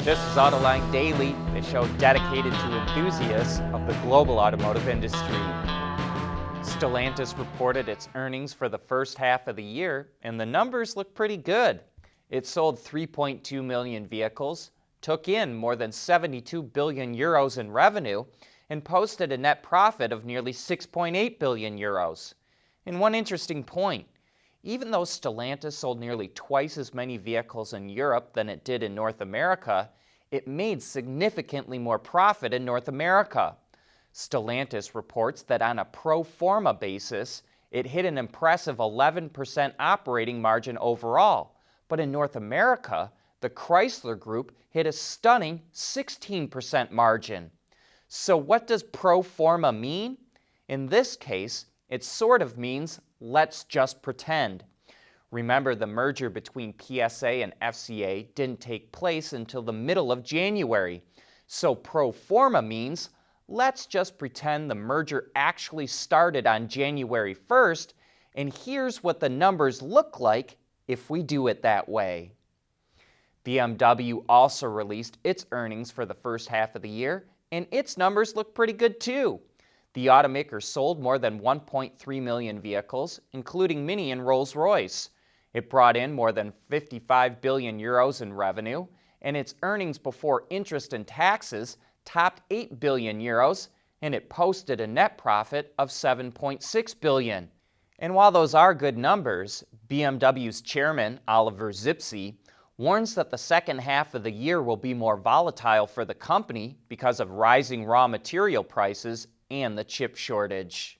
This is Autoline Daily, the show dedicated to enthusiasts of the global automotive industry. Stellantis reported its earnings for the first half of the year, and the numbers look pretty good. It sold 3.2 million vehicles, took in more than 72 billion euros in revenue, and posted a net profit of nearly 6.8 billion euros. And one interesting point, even though Stellantis sold nearly twice as many vehicles in Europe than it did in North America, it made significantly more profit in North America. Stellantis reports that on a pro forma basis, it hit an impressive 11% operating margin overall. But in North America, the Chrysler Group hit a stunning 16% margin. So what does pro forma mean? In this case, it sort of means let's just pretend. Remember, the merger between PSA and FCA didn't take place until the middle of January. So pro forma means let's just pretend the merger actually started on January 1st, and here's what the numbers look like if we do it that way. BMW also released its earnings for the first half of the year, and its numbers look pretty good too. The automaker sold more than 1.3 million vehicles, including Mini and Rolls-Royce. It brought in more than 55 billion euros in revenue, and its earnings before interest and taxes topped 8 billion euros, and it posted a net profit of 7.6 billion. And while those are good numbers, BMW's chairman, Oliver Zipse, warns that the second half of the year will be more volatile for the company because of rising raw material prices and the chip shortage.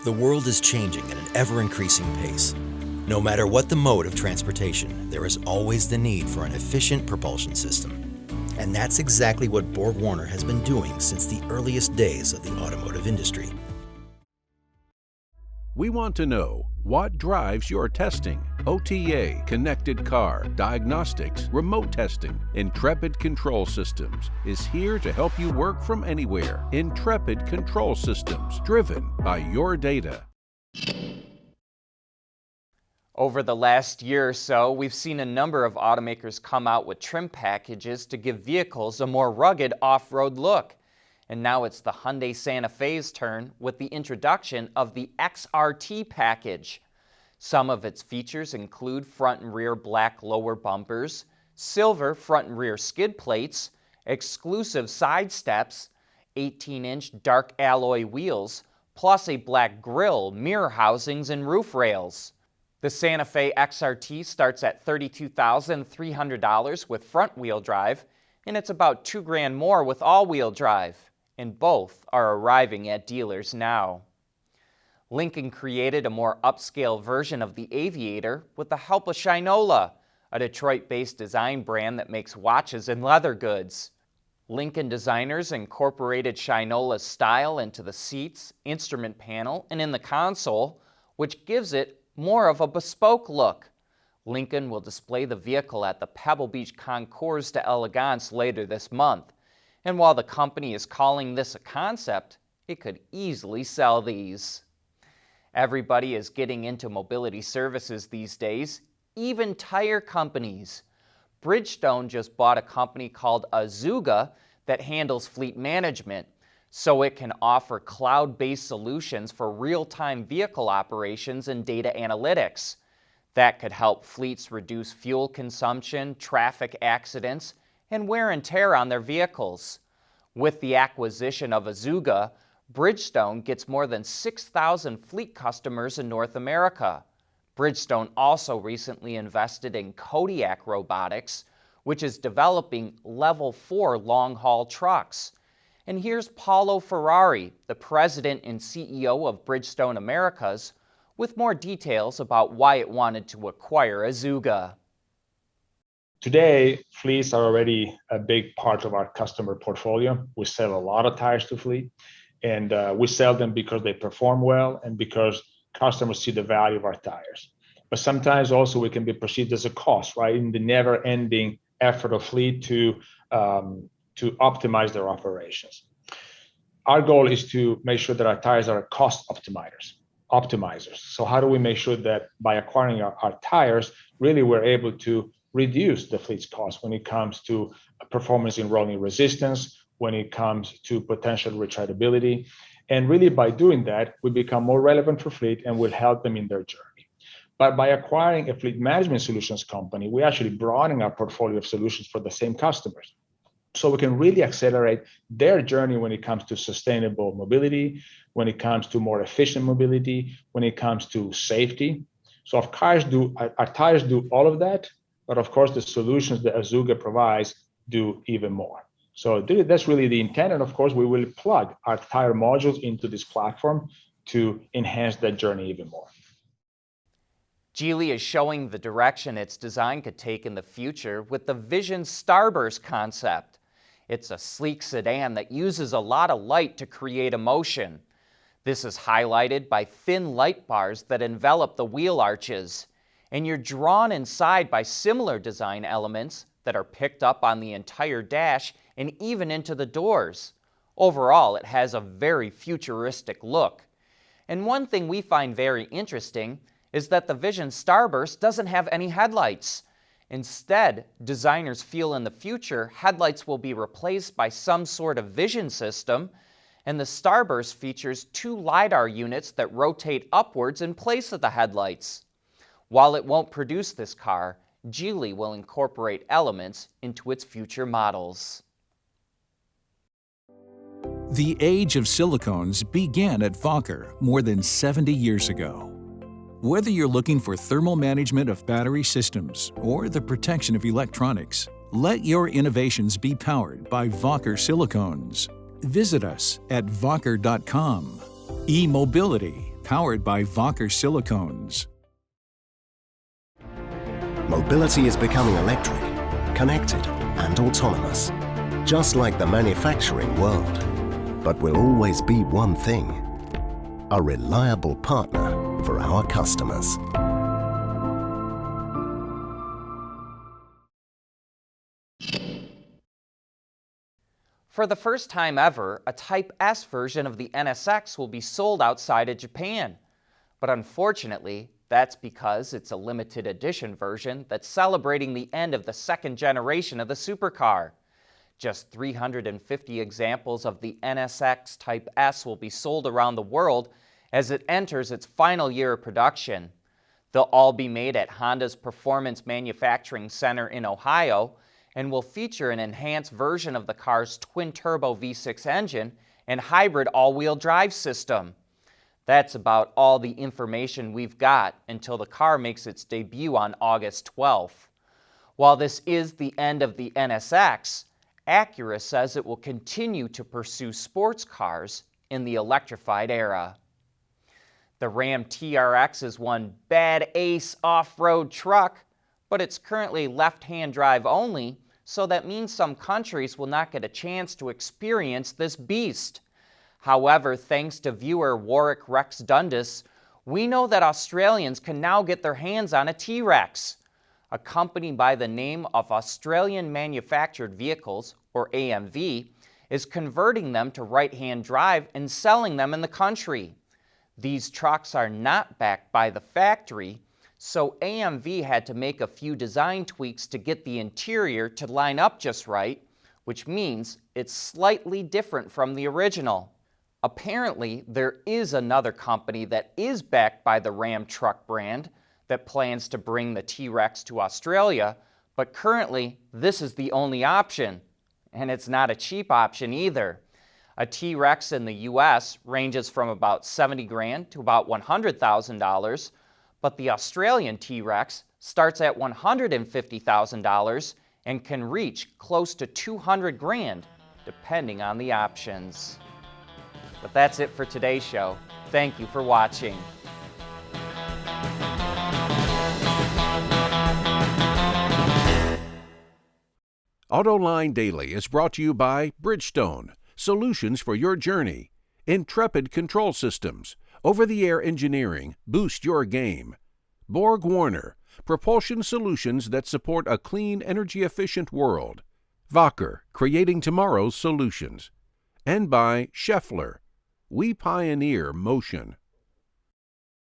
The world is changing at an ever-increasing pace. No matter what the mode of transportation, there is always the need for an efficient propulsion system. And that's exactly what BorgWarner has been doing since the earliest days of the automotive industry. We want to know what drives your testing. OTA, connected car, diagnostics, remote testing. Intrepid Control Systems is here to help you work from anywhere. Intrepid Control Systems, driven by your data. Over the last year or so, we've seen a number of automakers come out with trim packages to give vehicles a more rugged off-road look. And now it's the Hyundai Santa Fe's turn with the introduction of the XRT package. Some of its features include front and rear black lower bumpers, silver front and rear skid plates, exclusive side steps, 18-inch dark alloy wheels, plus a black grille, mirror housings, and roof rails. The Santa Fe XRT starts at $32,300 with front-wheel drive, and it's about $2,000 more with all-wheel drive, and both are arriving at dealers now. Lincoln created a more upscale version of the Aviator with the help of Shinola, a Detroit-based design brand that makes watches and leather goods. Lincoln designers incorporated Shinola's style into the seats, instrument panel, and in the console, which gives it more of a bespoke look. Lincoln will display the vehicle at the Pebble Beach Concours d'Elegance later this month. And while the company is calling this a concept, it could easily sell these. Everybody is getting into mobility services these days, even tire companies. Bridgestone just bought a company called Azuga that handles fleet management, so it can offer cloud-based solutions for real-time vehicle operations and data analytics. That could help fleets reduce fuel consumption, traffic accidents, and wear and tear on their vehicles. With the acquisition of Azuga, Bridgestone gets more than 6,000 fleet customers in North America. Bridgestone also recently invested in Kodiak Robotics, which is developing Level 4 long-haul trucks. And here's Paulo Ferrari, the president and CEO of Bridgestone Americas, with more details about why it wanted to acquire Azuga. Today, fleets are already a big part of our customer portfolio. We sell a lot of tires to fleet, and we sell them because they perform well and because customers see the value of our tires. But sometimes also we can be perceived as a cost, right? In the never-ending effort of fleet to optimize their operations. Our goal is to make sure that our tires are cost optimizers. So how do we make sure that by acquiring our tires, really we're able to reduce the fleet's cost when it comes to performance in rolling resistance, when it comes to potential retreadability. And really by doing that, we become more relevant for fleet and will help them in their journey. But by acquiring a fleet management solutions company, we actually broaden our portfolio of solutions for the same customers. So we can really accelerate their journey when it comes to sustainable mobility, when it comes to more efficient mobility, when it comes to safety. So our tires do all of that, but of course the solutions that Azuga provides do even more. So that's really the intent, and of course we will plug our tire modules into this platform to enhance that journey even more. Geely is showing the direction its design could take in the future with the Vision Starburst concept. It's a sleek sedan that uses a lot of light to create emotion. This is highlighted by thin light bars that envelop the wheel arches, and you're drawn inside by similar design elements that are picked up on the entire dash and even into the doors. Overall, it has a very futuristic look. And one thing we find very interesting is that the Vision Starburst doesn't have any headlights. Instead, designers feel in the future headlights will be replaced by some sort of vision system, and the Starburst features 2 LiDAR units that rotate upwards in place of the headlights. While it won't produce this car, Geely will incorporate elements into its future models. The age of silicones began at Wacker more than 70 years ago. Whether you're looking for thermal management of battery systems or the protection of electronics, let your innovations be powered by Wacker silicones. Visit us at wacker.com. E-mobility, powered by Wacker silicones. Mobility is becoming electric, connected, and autonomous, just like the manufacturing world. But will always be one thing: a reliable partner for our customers. For the first time ever, a Type S version of the NSX will be sold outside of Japan. But unfortunately, that's because it's a limited edition version that's celebrating the end of the second generation of the supercar. Just 350 examples of the NSX Type S will be sold around the world as it enters its final year of production. They'll all be made at Honda's Performance Manufacturing Center in Ohio and will feature an enhanced version of the car's twin-turbo V6 engine and hybrid all-wheel drive system. That's about all the information we've got until the car makes its debut on August 12th. While this is the end of the NSX, Acura says it will continue to pursue sports cars in the electrified era. The Ram TRX is one bad ace off-road truck, but it's currently left-hand drive only, so that means some countries will not get a chance to experience this beast. However, thanks to viewer Warwick Rex Dundas, we know that Australians can now get their hands on a T-Rex. A company by the name of Australian Manufactured Vehicles, or AMV, is converting them to right-hand drive and selling them in the country. These trucks are not backed by the factory, so AMV had to make a few design tweaks to get the interior to line up just right, which means it's slightly different from the original. Apparently, there is another company that is backed by the Ram truck brand that plans to bring the T-Rex to Australia, but currently this is the only option, and it's not a cheap option either. A T-Rex in the US ranges from about $70,000 to about $100,000, but the Australian T-Rex starts at $150,000 and can reach close to $200,000, depending on the options. But that's it for today's show. Thank you for watching. Autoline Daily is brought to you by Bridgestone, solutions for your journey. Intrepid Control Systems, over-the-air engineering, boost your game. Borg Warner, propulsion solutions that support a clean, energy-efficient world. Wacker, creating tomorrow's solutions. And by Scheffler, we pioneer motion.